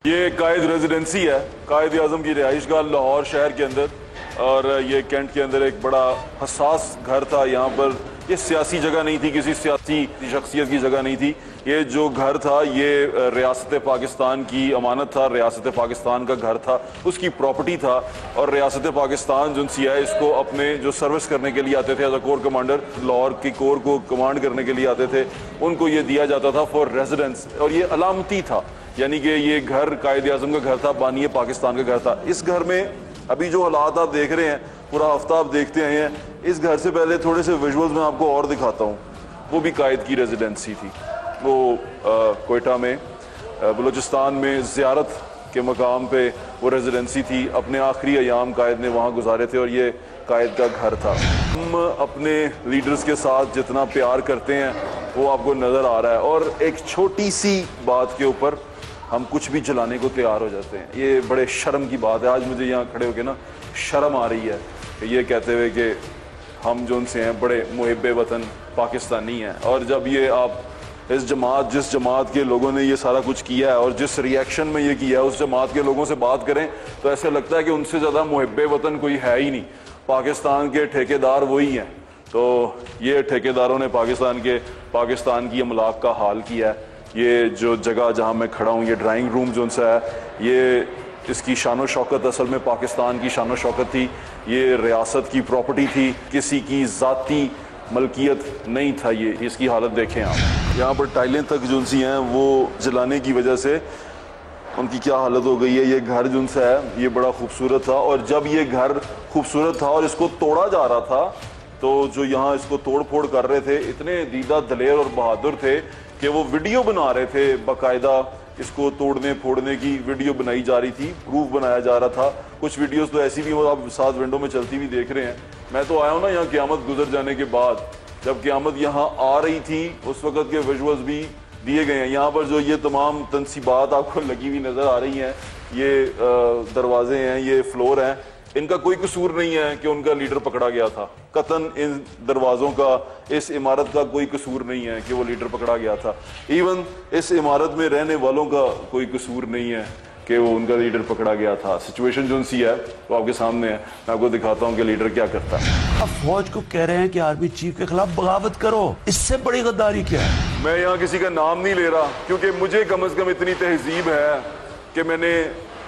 ये कायद रेजिडेंसी है, कायद आज़म की रिहाइशगाह लाहौर शहर के अंदर, और ये कैंट के अंदर एक बड़ा हसास घर था। यहाँ पर ये सियासी जगह नहीं थी, किसी सियासी शख्सियत की जगह नहीं थी। ये जो घर था ये रियासत पाकिस्तान की अमानत था, रियासत पाकिस्तान का घर था, उसकी प्रॉपर्टी था। और रियासत पाकिस्तान जो सी है इसको अपने जो सर्विस करने के लिए आते थे as a core commander, Lahore की कोर को कमांड करने के लिए आते थे, उनको ये दिया जाता था फॉर रेजिडेंस। और ये अलामती था, यानी कि ये घर कायद आज़म का घर था, बानी पाकिस्तान का घर था। इस घर में अभी जो हालात आप देख रहे हैं, पूरा हफ्ता आप देखते आए हैं। इस घर से पहले थोड़े से विजुअल्स मैं आपको और दिखाता हूँ। वो भी कायद की रेजिडेंसी थी। वो कोयटा में बलूचिस्तान में ज़ियारत के मकाम पे वो रेजिडेंसी थी। अपने आखिरी अयाम कायद ने वहाँ गुजारे थे और ये कायद का घर था। हम अपने लीडर्स के साथ जितना प्यार करते हैं वो आपको नज़र आ रहा है, और एक छोटी सी बात के ऊपर हम कुछ भी जलाने को तैयार हो जाते हैं। ये बड़े शर्म की बात है। आज मुझे यहाँ खड़े होकर ना शर्म आ रही है ये कहते हुए कि हम जो उनसे हैं बड़े मुहिब्बे वतन पाकिस्तानी हैं। और जब ये आप इस जमात, जिस जमात के लोगों ने ये सारा कुछ किया है और जिस रिएक्शन में ये किया है, उस जमात के लोगों से बात करें तो ऐसे लगता है कि उनसे ज़्यादा मुहिब्बे वतन कोई है ही नहीं। पाकिस्तान के ठेकेदार वही हैं। तो ये ठेकेदारों ने पाकिस्तान की अमलाक का हाल किया है। ये जो जगह जहाँ मैं खड़ा हूँ, ये ड्राइंग रूम जो सा है, ये इसकी शान शौकत असल में पाकिस्तान की शान शौकत थी। ये रियासत की प्रॉपर्टी थी, किसी की ज़ाती मलकियत नहीं था। ये इसकी हालत देखें आप। यहाँ पर टाइलें तक जो सी हैं वो जलाने की वजह से उनकी क्या हालत हो गई है। ये घर जो सा है ये बड़ा खूबसूरत था, और जब ये घर खूबसूरत था और इसको तोड़ा जा रहा था तो जो यहाँ इसको तोड़ फोड़ कर रहे थे इतने दीदा दलेर और बहादुर थे कि वो वीडियो बना रहे थे। बाकायदा इसको तोड़ने फोड़ने की वीडियो बनाई जा रही थी, प्रूफ बनाया जा रहा था। कुछ वीडियोस तो ऐसी भी आप साथ विंडो में चलती हुई देख रहे हैं। मैं तो आया हूँ ना यहाँ क़यामत गुजर जाने के बाद, जब क़यामत यहाँ आ रही थी उस वक़्त के विजुअल्स भी दिए गए हैं। यहाँ पर जो ये तमाम तनसीबात आपको लगी हुई नज़र आ रही हैं, ये दरवाजे हैं, ये फ्लोर हैं, इनका कोई कसूर नहीं है कि उनका लीडर पकड़ा गया था। कतन इन दरवाज़ों का, इस इमारत का कोई कसूर नहीं है कि वो लीडर पकड़ा गया था। इवन इस इमारत में रहने वालों का कोई कसूर नहीं है कि वो उनका लीडर पकड़ा गया था। सिचुएशन जो सी है वो आपके सामने है। मैं आपको दिखाता हूँ कि लीडर क्या करता है। अब फौज को कह रहे हैं कि आर्मी चीफ के खिलाफ बगावत करो, इससे बड़ी गद्दारी क्या है? मैं यहाँ किसी का नाम नहीं ले रहा, क्योंकि मुझे कम से कम इतनी तहजीब है कि मैंने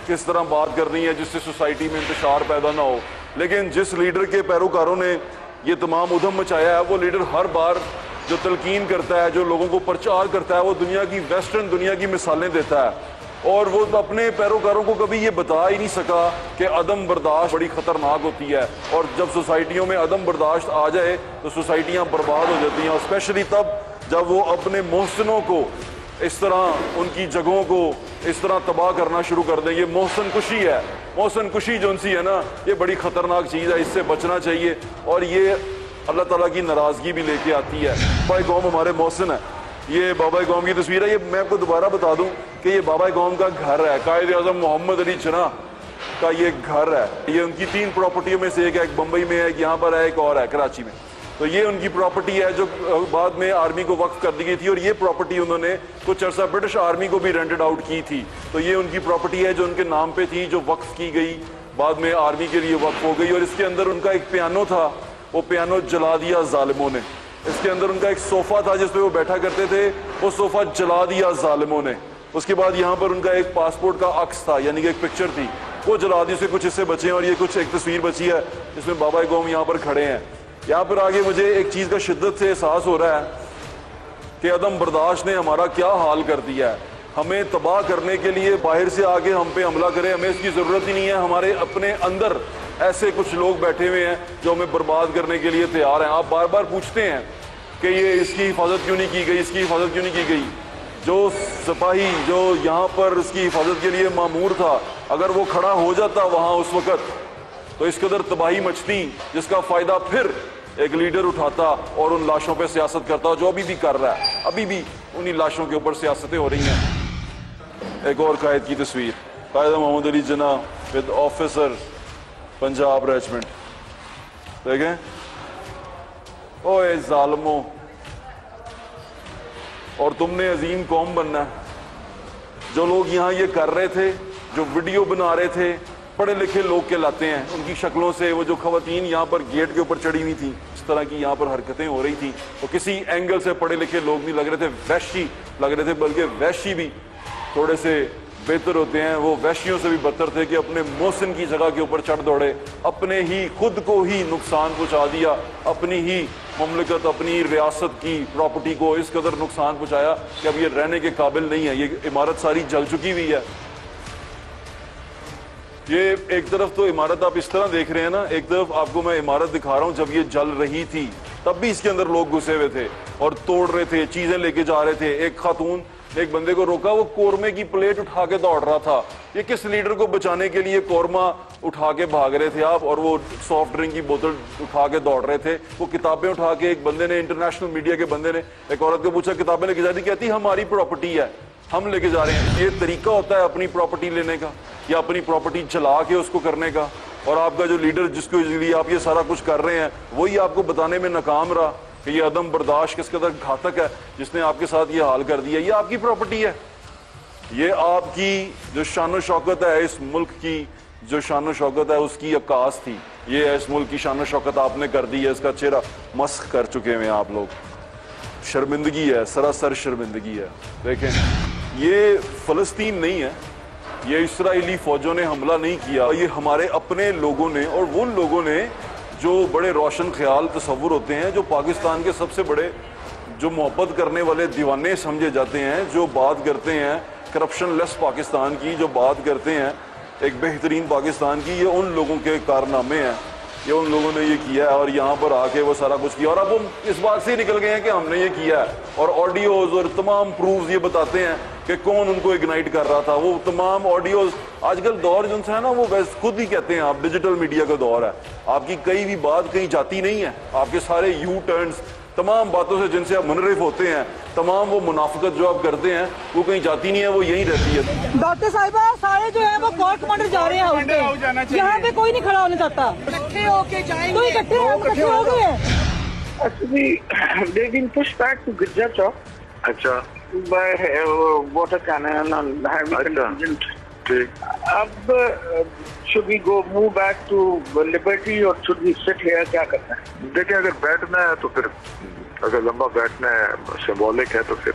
किस तरह बात करनी है जिससे सोसाइटी में इंतशार पैदा ना हो। लेकिन जिस लीडर के पैरोकारों ने ये तमाम उधम मचाया है, वो लीडर हर बार जो तलकीन करता है, जो लोगों को प्रचार करता है, वो दुनिया की वेस्टर्न दुनिया की मिसालें देता है। और वो अपने पैरोकारों को कभी ये बता ही नहीं सका कि अदम बर्दाश्त बड़ी ख़तरनाक होती है, और जब सोसाइटियों में अदम बर्दाश्त आ जाए तो सोसाइटियाँ बर्बाद हो जाती हैं। और स्पेशली तब जब वो अपने मोहसिनों को इस तरह, उनकी जगहों को इस तरह तबाह करना शुरू कर दें। ये मोहसन कुशी है। मोहसन कुशी जो सी है ना, ये बड़ी ख़तरनाक चीज़ है, इससे बचना चाहिए। और ये अल्लाह ताला की नाराज़गी भी लेके आती है। बाबा कौम हमारे मोहसिन है। ये बाबा कौम की तस्वीर है। ये मैं आपको दोबारा बता दूं कि ये बाबा कौम का घर है। कायद आज़म मोहम्मद अली जिन्ना का ये घर है। ये उनकी 3 प्रॉपर्टियों में से एक है। एक बम्बई में है, एक यहाँ पर है, एक और है कराची में। तो ये उनकी प्रॉपर्टी है जो बाद में आर्मी को वक्फ कर दी गई थी, और ये प्रॉपर्टी उन्होंने कुछ अर्सा ब्रिटिश आर्मी को भी रेंटेड आउट की थी। तो ये उनकी प्रॉपर्टी है जो उनके नाम पे थी, जो वक्फ की गई, बाद में आर्मी के लिए वक्फ हो गई। और इसके अंदर उनका एक पियानो था, वो पियानो जला दिया जालिमों ने। इसके अंदर उनका एक सोफ़ा था जिस पर वो बैठा करते थे, वो सोफ़ा जला दिया जालिमों ने। उसके बाद यहाँ पर उनका एक पासपोर्ट का अक्स था, यानी कि एक पिक्चर थी, वो जला दी। उसके कुछ हिस्से बचे हैं, और ये कुछ एक तस्वीर बची है जिसमें बाबा कौम यहाँ पर खड़े हैं। यहाँ पर आगे मुझे एक चीज़ का शिद्दत से एहसास हो रहा है कि अदम बर्दाश्त ने हमारा क्या हाल कर दिया है। हमें तबाह करने के लिए बाहर से आगे हम पे हमला करें, हमें इसकी ज़रूरत ही नहीं है। हमारे अपने अंदर ऐसे कुछ लोग बैठे हुए हैं जो हमें बर्बाद करने के लिए तैयार हैं। आप बार बार पूछते हैं कि ये इसकी हिफाजत क्यों नहीं की गई, इसकी हिफाजत क्यों नहीं की गई। जो सिपाही जो यहाँ पर इसकी हिफाजत के लिए मामूर था, अगर वो खड़ा हो जाता वहाँ उस वक़्त, तो इस कदर तबाही मचती जिसका फ़ायदा फिर एक लीडर उठाता और उन लाशों पे सियासत करता, जो अभी भी कर रहा है। अभी भी उन्हीं लाशों के ऊपर सियासतें हो रही हैं। एक और कायद की तस्वीर, कायद Mohammad Ali Jinnah with officer Punjab regiment. देखें, ओए जालिमों, और तुमने अजीम कौम बनना है। जो लोग यहाँ ये कर रहे थे, जो वीडियो बना रहे थे, पढ़े लिखे लोग कहलाते हैं। उनकी शक्लों से वो जो खवातीन यहाँ पर गेट के ऊपर चढ़ी हुई थी, इस तरह की यहाँ पर हरकतें हो रही थी, वो किसी एंगल से पढ़े लिखे लोग नहीं लग रहे थे, वैशी लग रहे थे। बल्कि वैशी भी थोड़े से बेहतर होते हैं, वो वैशियों से भी बदतर थे कि अपने मोहसिन की जगह के ऊपर चढ़ दौड़े, अपने ही खुद को ही नुकसान पहुंचा दिया, अपनी ही मुमलिकत, अपनी रियासत की प्रॉपर्टी को इस कदर नुकसान पहुंचाया कि अब ये रहने के काबिल नहीं है। ये इमारत सारी जल चुकी हुई है। ये एक तरफ तो इमारत आप इस तरह देख रहे हैं ना, एक तरफ आपको मैं इमारत दिखा रहा हूं, जब ये जल रही थी तब भी इसके अंदर लोग घुसे हुए थे और तोड़ रहे थे, चीजें लेके जा रहे थे। एक खातून ने एक बंदे को रोका, वो कोरमे की प्लेट उठा के दौड़ रहा था। ये किस लीडर को बचाने के लिए कोरमा उठा के भाग रहे थे आप, और वो सॉफ्ट ड्रिंक की बोतल उठा के दौड़ रहे थे। वो किताबें उठा के, एक बंदे ने, इंटरनेशनल मीडिया के बंदे ने एक औरत को पूछा किताबें लेके जा रही, कहती हमारी प्रॉपर्टी है, हम लेके जा रहे हैं। ये तरीका होता है अपनी प्रॉपर्टी लेने का या अपनी प्रॉपर्टी चला के उसको करने का। और आपका जो लीडर जिसके लिए आप ये सारा कुछ कर रहे हैं, वही आपको बताने में नाकाम रहा कि ये अदम बर्दाश्त किस कदर घातक है, जिसने आपके साथ ये हाल कर दिया। ये आपकी प्रॉपर्टी है, ये आपकी जो शान शौकत है, इस मुल्क की जो शान शौकत है उसकी अक्कास थी। ये इस मुल्क की शान शौकत आपने कर दी है, इसका चेहरा मस्ख कर चुके हैं आप लोग। शर्मिंदगी है, सरासर शर्मिंदगी है। देखें, ये फलस्तीन नहीं है, ये इस्राएली फौजों ने हमला नहीं किया, ये हमारे अपने लोगों ने, और वो लोगों ने जो बड़े रोशन ख्याल तस्वुर होते हैं, जो पाकिस्तान के सबसे बड़े, जो मोहब्बत करने वाले दीवाने समझे जाते हैं, जो बात करते हैं करप्शन लेस पाकिस्तान की, जो बात करते हैं एक बेहतरीन पाकिस्तान की, ये उन लोगों के कारनामे हैं, ये उन लोगों ने ये किया है। और यहाँ पर आके वो सारा कुछ किया, और अब वो इस बात से निकल गए हैं कि हमने ये किया है, और ऑडियोज और तमाम प्रूफ ये बताते हैं कि कौन उनको इग्नाइट कर रहा था। वो तमाम ऑडियोज, आजकल दौर जो है ना, वो वैसे खुद ही कहते हैं, आप डिजिटल मीडिया का दौर है, आपकी कई भी बात कहीं जाती नहीं है, आपके सारे यू टर्न्स, तमाम बातों से जिनसे आप मुनरिफ होते हैं, तमाम वो मुनाफिकत जो आप करते हैं, वो कहीं जाती नहीं है, वो यहीं रहती है। डॉक्टर साहिबा, सारे जो है वो कोर्ट कमांडर जा रहे हैं, यहाँ पे कोई नहीं खड़ा होने चाहता, इकट्ठे होके जाएंगे, तो इकट्ठे हो गए हैं। Actually, they've been pushed back to Gidja Chowk. अच्छा, by water cannon and heavy contingent. ठीक। अब should we go move back to Liberty or should we sit here? क्या करना है? देखिए, अगर बैठना है तो फिर, अगर लंबा बैठना है, सिंबॉलिक है, तो फिर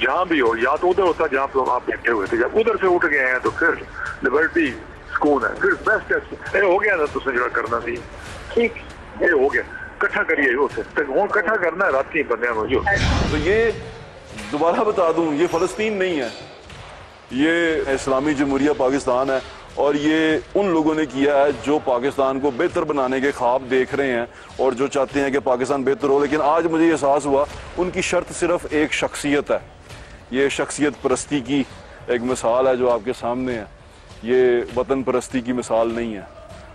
जहाँ भी हो, या तो उधर होता जहाँ पे आप बैठे हुए थे, जब उधर से उठ गए हैं तो फिर लिबर्टी सुकून है, फिर बेस्ट है। हो गया ना तुझसे जो करना थी, ठीक, ये हो गया, इकट्ठा करिए उसे, वो इकट्ठा करना है, रात नहीं बनने में जो। तो ये दोबारा बता दूं, ये फलस्तीन नहीं है, ये इस्लामी जमहूरिया पाकिस्तान है। और ये उन लोगों ने किया है जो पाकिस्तान को बेहतर बनाने के ख्वाब देख रहे हैं और जो चाहते हैं कि पाकिस्तान बेहतर हो। लेकिन आज मुझे एहसास हुआ उनकी शर्त सिर्फ एक शख्सियत है। ये शख्सियत परस्ती की एक मिसाल है जो आपके सामने है, ये वतन परस्ती की मिसाल नहीं है।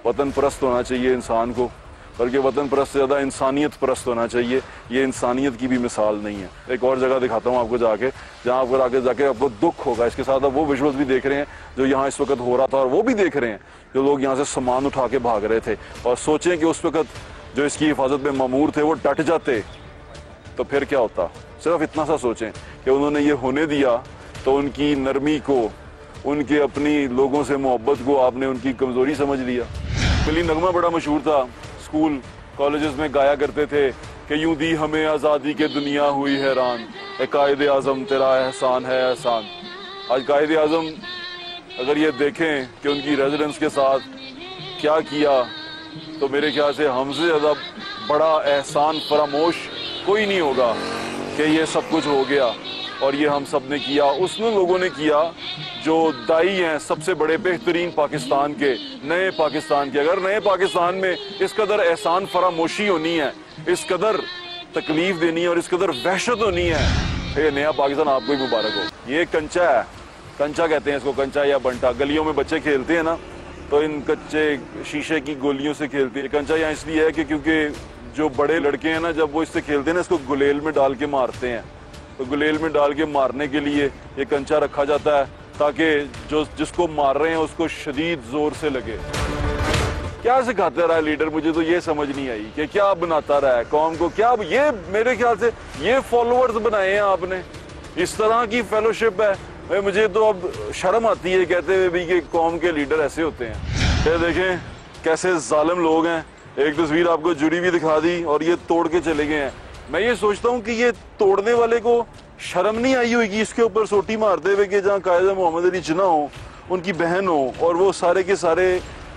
वतन परस्त होना चाहिए इंसान को, बल्कि वतन परस्त से ज़्यादा इंसानियत परस्त होना चाहिए। ये इंसानियत की भी मिसाल नहीं है। एक और जगह दिखाता हूँ आपको जाके, जहाँ आपको आगे जाके आपको दुख होगा। इसके साथ आप वो विजुअल्स भी देख रहे हैं जो यहाँ इस वक्त हो रहा था, और वो भी देख रहे हैं जो लोग यहाँ से सामान उठा के भाग रहे थे। और सोचें कि उस वक्त जो इसकी हिफाजत में मामूर थे वो डट जाते तो फिर क्या होता। सिर्फ इतना सा सोचें कि उन्होंने ये होने दिया तो उनकी नरमी को, उनके अपनी लोगों से मोहब्बत को आपने उनकी कमज़ोरी समझ लिया। फिल्मी नगमा बड़ा मशहूर था, स्कूल कॉलेजेस में गाया करते थे कि यूं दी हमें आज़ादी के दुनिया हुई हैरान, कायद आज़म तेरा एहसान है एहसान। आज कायद आज़म अगर ये देखें कि उनकी रेजिडेंस के साथ क्या किया, तो मेरे ख्याल से हमसे ज़्यादा बड़ा एहसान फरामोश कोई नहीं होगा कि ये सब कुछ हो गया और ये हम सब ने किया, उसने लोगों ने किया जो दाई हैं सबसे बड़े बेहतरीन पाकिस्तान के, नए पाकिस्तान के। अगर नए पाकिस्तान में इस कदर एहसान फरामोशी होनी है, इस कदर तकलीफ देनी है और इस कदर वहशत होनी है, ये नया पाकिस्तान आपको ही मुबारक हो। ये कंचा है, कंचा कहते हैं इसको, कंचा या बंटा। गलियों में बच्चे खेलते हैं ना, तो इन कच्चे शीशे की गोलियों से खेलते हैं। कंचा यहाँ इसलिए है कि क्योंकि जो बड़े लड़के हैं ना, जब वो इससे खेलते हैं ना, इसको गुलेल में डाल के मारते हैं। तो गुलेल में डाल के मारने के लिए ये कंचा रखा जाता है ताकि जो जिसको मार रहे हैं उसको शदीद जोर से लगे। क्या सिखाता रहा है लीडर, मुझे तो ये समझ नहीं आई कि क्या बनाता रहा है कौम को। क्या ये मेरे ख्याल से ये फॉलोअर्स बनाए हैं आपने, इस तरह की फेलोशिप है भाई मुझे तो अब शर्म आती है कहते हुए भी कि कौम के लीडर ऐसे होते हैं। ये देखें कैसे जालिम लोग हैं। एक तस्वीर आपको जुड़ी भी दिखा दी और ये तोड़ के चले गए हैं। मैं ये सोचता हूँ कि ये तोड़ने वाले को शर्म नहीं आई होगी इसके ऊपर सोटी मारते हुए कि जहाँ कायद मोहम्मद अली जिन्ना हो, उनकी बहन हो और वो सारे के सारे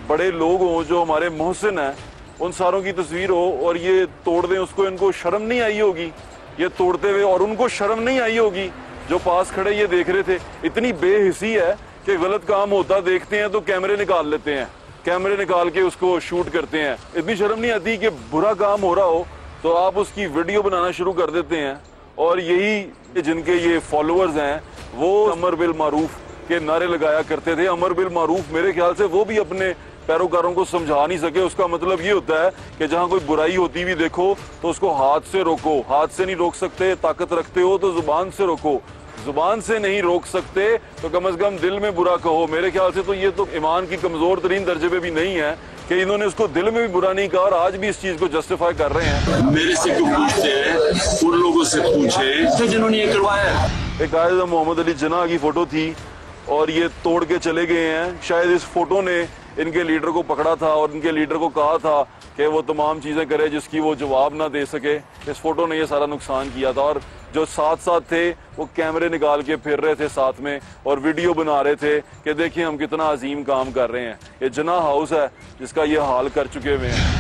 बड़े लोग हों जो हमारे मोहसिन हैं, उन सारों की तस्वीर हो और ये तोड़ दें उसको। इनको शर्म नहीं आई होगी ये तोड़ते हुए, और उनको शर्म नहीं आई होगी जो पास खड़े ये देख रहे थे। इतनी बेहिसी है कि गलत काम होता देखते हैं तो कैमरे निकाल लेते हैं, कैमरे निकाल के उसको शूट करते हैं। इतनी शर्म नहीं आती कि बुरा काम हो रहा हो तो आप उसकी वीडियो बनाना शुरू कर देते हैं। और यही जिनके ये फॉलोअर्स हैं वो अमर बिल मारूफ के नारे लगाया करते थे। अमर बिल मारूफ मेरे ख्याल से वो भी अपने पैरोकारों को समझा नहीं सके। उसका मतलब ये होता है कि जहां कोई बुराई होती हुई देखो तो उसको हाथ से रोको। हाथ से नहीं रोक सकते, ताकत रखते हो तो जुबान से रोको। जुबान से नहीं रोक सकते तो कम से कम दिल में बुरा कहो। मेरे ख्याल से तो ये तो ईमान की कमजोर तरीन दर्जे पे भी नहीं है कि इन्होंने उसको दिल में भी बुरा नहीं कहा और आज भी इस चीज को जस्टिफाई कर रहे हैं। मेरे से क्यों पूछते हैं, उन लोगों से पूछे जिन्होंने ये करवाया। एक कायद मोहम्मद अली जिन्ना की फोटो थी और ये तोड़ के चले गए हैं। शायद इस फोटो ने इनके लीडर को पकड़ा था और इनके लीडर को कहा था कि वो तमाम चीजें करे जिसकी वो जवाब ना दे सके। इस फोटो ने ये सारा नुकसान किया था और जो साथ साथ थे वो कैमरे निकाल के फिर रहे थे साथ में और वीडियो बना रहे थे कि देखिए हम कितना अजीम काम कर रहे हैं। ये जिन्ना हाउस है जिसका ये हाल कर चुके हुए हैं।